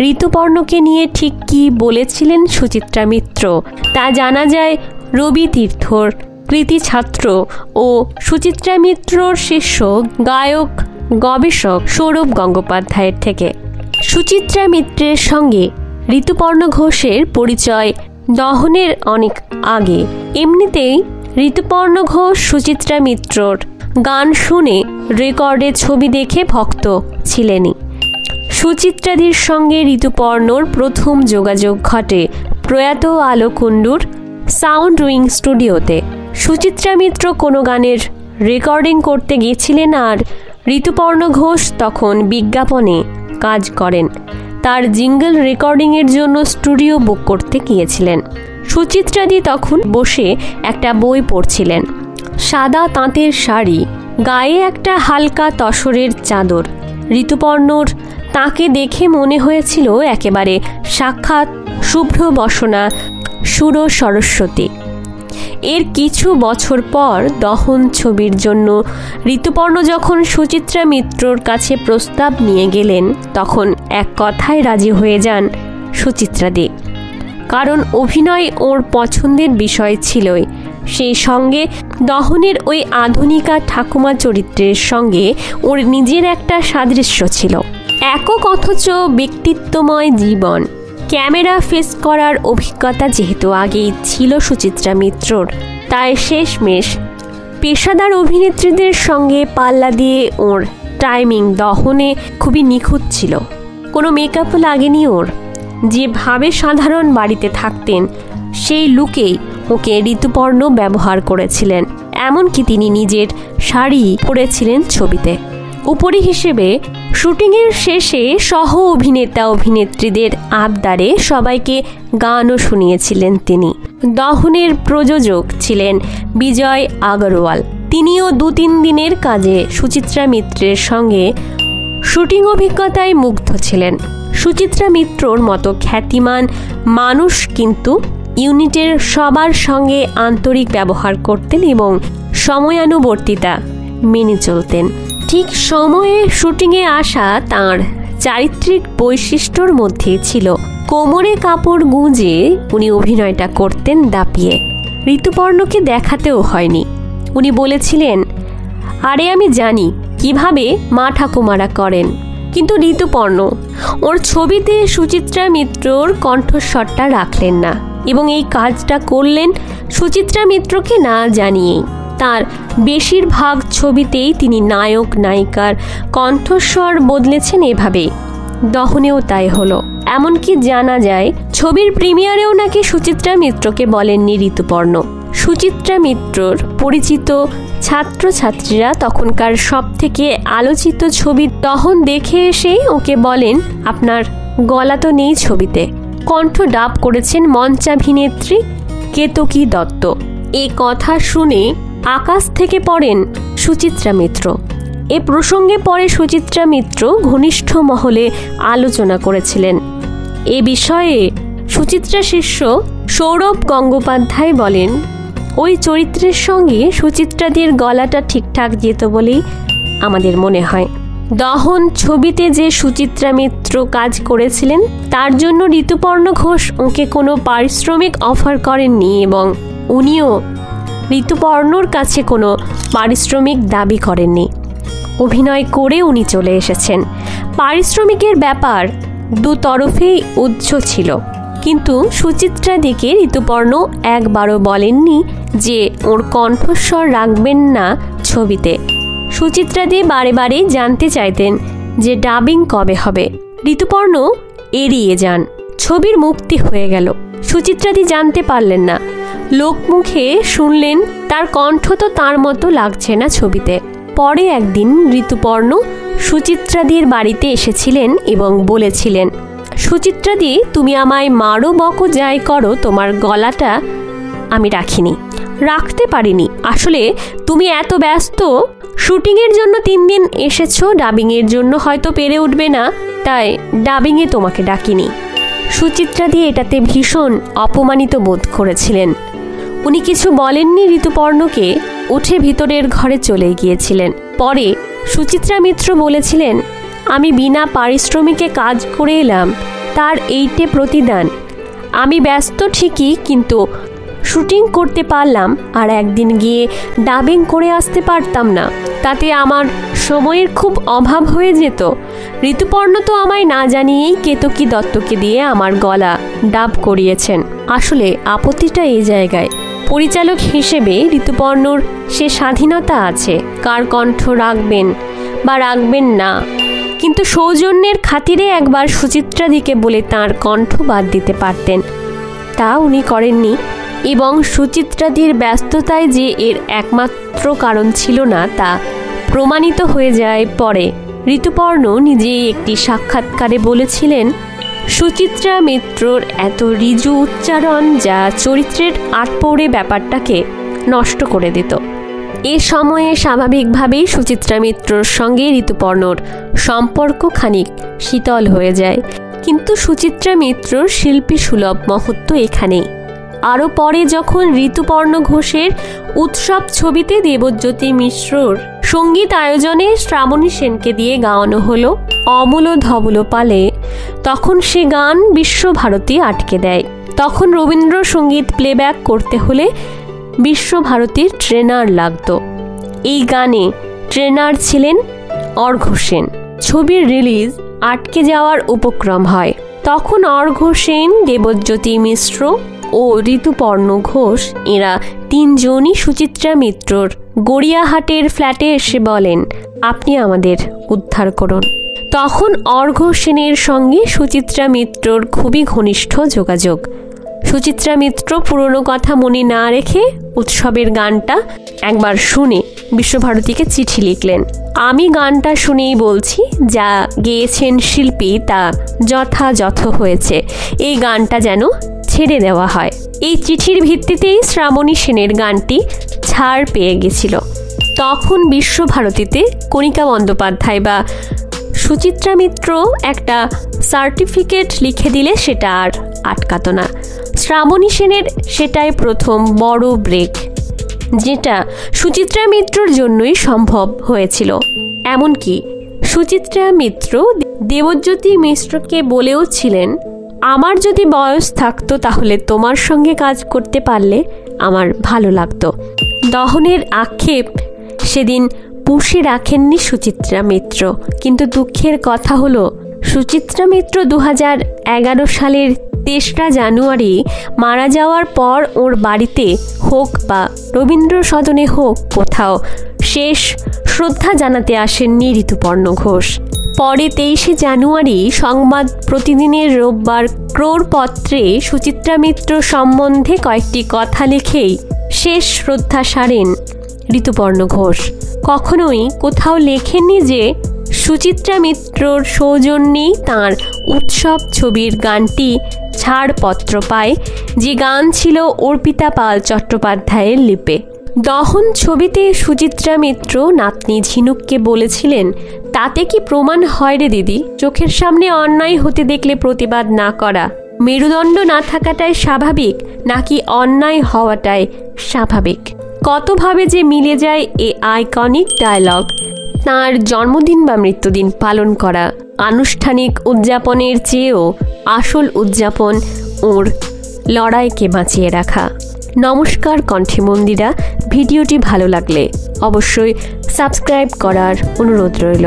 ঋতুপর্ণকে নিয়ে ঠিক কী বলেছিলেন সুচিত্রা মিত্র তা জানা যায় রবি তীর্থর কৃতি ছাত্র ও সুচিত্রা মিত্রর শিষ্য গায়ক গবেষক সৌরভ গঙ্গোপাধ্যায়ের থেকে। সুচিত্রা মিত্রের সঙ্গে ঋতুপর্ণ ঘোষের পরিচয় দহনের অনেক আগে। এমনিতেই ঋতুপর্ণ ঘোষ সুচিত্রা মিত্রর গান শুনে রেকর্ডে ছবি দেখে ভক্ত ছিলেনই। সুচিত্রাদির সঙ্গে ঋতুপর্ণর প্রথম যোগাযোগ ঘটে প্রয়াত আলো কুণ্ডুর সাউন্ড উইং স্টুডিওতে। সুচিত্রা মিত্র কোনো গানের রেকর্ডিং করতে গিয়েছিলেন আর ঋতুপর্ণ ঘোষ তখন বিজ্ঞাপনে কাজ করেন। তার জিঙ্গল রেকর্ডিংয়ের জন্য স্টুডিও বুক করতে গিয়েছিলেন। সুচিত্রাদি তখন বসে একটা বই পড়ছিলেন। সাদা তাঁতের শাড়ি, গায়ে একটা হালকা তসরের চাদর। ঋতুপর্ণর তাকে দেখে মনে হয়েছিল একেবারে সাক্ষাৎ শুভ্র বসনা সুর সরস্বতী। এর কিছু বছর পর দহন ছবির জন্য ঋতুপর্ণ যখন সুচিত্রা মিত্রর কাছে প্রস্তাব নিয়ে গেলেন তখন এক কথায় রাজি হয়ে যান সুচিত্রাদি। কারণ অভিনয় ওর পছন্দের বিষয় ছিলই, সেই সঙ্গে দহনের ওই আধুনিকা ঠাকুমা চরিত্রের সঙ্গে ওর নিজের একটা সাদৃশ্য ছিল। একক অথচ ব্যক্তিত্বময় জীবন, ক্যামেরা ফেস করার অভিজ্ঞতা যেহেতু আগেই ছিল সুচিত্রা মিত্রর, তাই শেষমেশ পেশাদার অভিনেত্রীদের সঙ্গে পাল্লা দিয়ে ওর টাইমিং দহনে খুবই নিখুঁত ছিল। কোনো মেকআপও লাগেনি ওর। যেভাবে সাধারণ বাড়িতে থাকতেন সেই লুকেই ওকে ঋতুপর্ণ ব্যবহার করেছিলেন। এমনকি তিনি নিজের শাড়ি পরেছিলেন ছবিতে। উপরি হিসেবে শুটিংয়ের শেষে সহ অভিনেতা অভিনেত্রীদের আবদারে সবাইকে গানও শুনিয়েছিলেন তিনি। দহনের প্রযোজক ছিলেন বিজয় আগরওয়াল। তিনিও 2-3 দিনের কাজে সুচিত্রা মিত্রের সঙ্গে শুটিং অভিজ্ঞতায় মুগ্ধ ছিলেন। সুচিত্রা মিত্রর মতো খ্যাতিমান মানুষ কিন্তু ইউনিটের সবার সঙ্গে আন্তরিক ব্যবহার করতেন এবং সময়ানুবর্তিতা মেনে চলতেন। ঠিক সময়ে শুটিংয়ে আসা তাঁর চারিত্রিক বৈশিষ্ট্যর মধ্যে ছিল কোমরে কাপড় গুঁজে উনি অভিনয়টা করতেন দাপিয়ে। ঋতুপর্ণকে দেখাতেও হয়নি। উনি বলেছিলেন, আরে আমি জানি কিভাবে মা ঠাকুমারা করেন। কিন্তু ঋতুপর্ণ ওর ছবিতে সুচিত্রা মিত্রর কণ্ঠস্বরটা রাখলেন না এবং এই কাজটা করলেন সুচিত্রা মিত্রকে না জানিয়েই। তার বেশিরভাগ ছবিতেই তিনি নায়ক নায়িকার কণ্ঠস্বর বদলেছেন এভাবেই। দহনেও তাই হলো। এমনকি জানা যায় ছবির প্রিমিয়ারেও নাকি সুচিত্রা মিত্রকে বলেননি ঋতুপর্ণ। সুচিত্রা মিত্রর পরিচিত ছাত্রছাত্রীরা তখনকার সব থেকে আলোচিত ছবি দহন দেখে এসেই ওকে বলেন, আপনার গলা তো নেই ছবিতে। কণ্ঠ ডাব করেছেন মঞ্চাভিনেত্রী কেতকী দত্ত। এ কথা শুনে আকাশ থেকে পড়েন সুচিত্রা মিত্র। এ প্রসঙ্গে পরে সুচিত্রা মিত্র ঘনিষ্ঠ মহলে আলোচনা করেছিলেন। এ বিষয়ে সুচিত্রা শিষ্য সৌরভ গঙ্গোপাধ্যায় বলেন, ওই চরিত্রের সঙ্গে সুচিত্রাদির গলাটা ঠিকঠাক যেত বলেই আমাদের মনে হয়। দহন ছবিতে যে সুচিত্রা মিত্র কাজ করেছিলেন তার জন্য ঋতুপর্ণ ঘোষ ওকে কোনো পারিশ্রমিক অফার করেননি এবং উনিও ঋতুপর্ণর কাছে কোনো পারিশ্রমিক দাবি করেননি। অভিনয় করে উনি চলে এসেছেন। পারিশ্রমিকের ব্যাপার দুতরফেই উচ্চ ছিল, কিন্তু সুচিত্রাদিকে ঋতুপর্ণ একবারও বলেননি যে ওর কণ্ঠস্বর রাখবেন না ছবিতে। সুচিত্রাদি বারে বারে জানতে চাইতেন যে ডাবিং কবে হবে। ঋতুপর্ণ এড়িয়ে যান। ছবির মুক্তি হয়ে গেল। সুচিত্রাদি জানতে পারলেন না। লোকমুখে শুনলেন তার কণ্ঠ তো তার মতো লাগছে না ছবিতে। পরে একদিন ঋতুপর্ণ সুচিত্রাদির বাড়িতে এসেছিলেন এবং বলেছিলেন, সুচিত্রাদি, তুমি আমায় মারো বকো যাই করো, তোমার গলাটা আমি রাখতে পারিনি। আসলে তুমি এত ব্যস্ত, শুটিংয়ের জন্য 3 দিন এসেছো, ডাবিংয়ের জন্য হয়তো পেরে উঠবে না, তাই ডাবিংয়ে তোমাকে ডাকিনি। সুচিত্রাদি এটাতে ভীষণ অপমানিত বোধ করেছিলেন। উনি কিছু বলেননি ঋতুপর্ণকে, উঠে ভিতরের ঘরে চলে গিয়েছিলেন। পরে সুচিত্রা মিত্র বলেছিলেন, আমি বিনা পারিশ্রমিকে কাজ করে এলাম, তার এইটে প্রতিদান। আমি ব্যস্ত ঠিকই, কিন্তু শুটিং করতে পারলাম, আর একদিন গিয়ে ডাবিং করে আসতে পারতাম না। তাতে আমার সময়ের খুব অভাব হয়ে যেত। ঋতুপর্ণ তো আমায় না জানিয়েই কেতকী দত্তকে দিয়ে আমার গলা ডাব করিয়েছেন। আসলে আপত্তিটা এই জায়গায়, পরিচালক হিসেবে ঋতুপর্ণর সে স্বাধীনতা আছে কার কণ্ঠ রাখবেন বা রাখবেন না, কিন্তু সৌজন্যের খাতিরে একবার সুচিত্রাদিকে বলে তার কণ্ঠ বাদ দিতে পারতেন। তা উনি করেননি, এবং সুচিত্রাদির ব্যস্ততায় যে এর একমাত্র কারণ ছিল না তা প্রমাণিত হয়ে যায় পরে। ঋতুপর্ণ নিজেই একটি সাক্ষাৎকারে বলেছিলেন, সুচিত্রা মিত্রর এত ঋজু উচ্চারণ যা চরিত্রের আটপৌড়ে ব্যাপারটাকে নষ্ট করে দিত। এ সময়ে স্বাভাবিকভাবেই সুচিত্রা মিত্রর সঙ্গে ঋতুপর্ণর সম্পর্ক খানিক শীতল হয়ে যায়, কিন্তু সুচিত্রা মিত্রর শিল্পী সুলভ মহত্ব এখানেই। আরও পরে যখন ঋতুপর্ণ ঘোষের উৎসব ছবিতে দেবজ্যোতি মিশ্রর সঙ্গীত আয়োজনে শ্রাবণী সেনকে দিয়ে গাওয়ানো হলো অমূল ধবল পালে, তখন সে গান বিশ্বভারতী আটকে দেয়। তখন রবীন্দ্রসঙ্গীত প্লেব্যাক করতে হলে বিশ্বভারতীর ট্রেনার লাগত। এই গানে ট্রেনার ছিলেন অর্ঘ্য সেন। ছবির রিলিজ আটকে যাওয়ার উপক্রম হয়। তখন অর্ঘ্য সেন, দেবজ্যোতি মিশ্র ও ঋতুপর্ণ ঘোষ এরা তিনজনই সুচিত্রা মিত্রর গড়িয়াহাটের ফ্ল্যাটে এসে বলেন, আপনি আমাদের উদ্ধার করুন। তখন অর্ঘ্য সেনের সঙ্গে সুচিত্রা মিত্রর খুবই ঘনিষ্ঠ যোগাযোগ। সুচিত্রা মিত্র পুরনো কথা মনে না রেখে উৎসবের গানটা একবার শুনে বিশ্বভারতীকে চিঠি লিখলেন। আমি গানটা শুনেই বলছি, যা গেয়েছেন শিল্পী তা যথাযথ হয়েছে, এই গানটা যেন ছেড়ে দেওয়া হয়। এই চিঠির ভিত্তিতেই শ্রাবণী সেনের গানটি ছাড় পেয়ে গেছিল। তখন বিশ্বভারতীতে কণিকা বন্দ্যোপাধ্যায় বা সুচিত্রা মিত্র একটা সার্টিফিকেট লিখে দিলে সেটা আর আটকাতো না। শ্রাবণী সেনের সেটাই প্রথম বড় ব্রেক, যেটা সুচিত্রা মিত্রর জন্যই সম্ভব হয়েছিল। এমনকি সুচিত্রা মিত্র দেবজ্যোতি মিশ্রকে বলেও ছিলেন, আমার যদি বয়স থাকতো তাহলে তোমার সঙ্গে কাজ করতে পারলে আমার ভালো লাগতো। দহনের আক্ষেপ সেদিন পুষে রাখেননি সুচিত্রা মিত্র, কিন্তু দুঃখের কথা হলো সুচিত্রা মিত্র 2011 সালের 23 জানুয়ারি মারা যাওয়ার পর ওর বাড়িতে হোক বা রবীন্দ্র সদনে হোক কোথাও শেষ শ্রদ্ধা জানাতে আসেননি ঋতুপর্ণ ঘোষ। পরে 23 জানুয়ারি সংবাদ প্রতিদিনের রোববার ক্রোড়পত্রে সুচিত্রা মিত্র সম্বন্ধে কয়েকটি কথা লিখেই শেষ শ্রদ্ধা সারেন ঋতুপর্ণ ঘোষ। কখনোই কোথাও লেখেননি যে সুচিত্রা মিত্রর সৌজন্যেই তাঁর উৎসব ছবির গানটি ছাড়পত্র পায়, যে গান ছিল অর্পিতা পাল চট্টোপাধ্যায়ের লিপে। দহন ছবিতে সুচিত্রা মিত্র নাতনি ঝিনুককে বলেছিলেন, তাতে কি প্রমাণ হয় রে দিদি? চোখের সামনে অন্যায় হতে দেখলে প্রতিবাদ না করা, মেরুদণ্ড না থাকাটাই স্বাভাবিক নাকি অন্যায় হওয়াটাই স্বাভাবিক? কতভাবে যে মিলে যায় এ আইকনিক ডায়লগ। তাঁর জন্মদিন বা মৃত্যুদিন পালন করা আনুষ্ঠানিক উদযাপনের চেয়েও আসল উদযাপন ওর লড়াইকে বাঁচিয়ে রাখা। নমস্কার কণ্ঠে মন্দিরা, ভিডিওটি ভালো লাগলে অবশ্যই সাবস্ক্রাইব করার অনুরোধ রইল।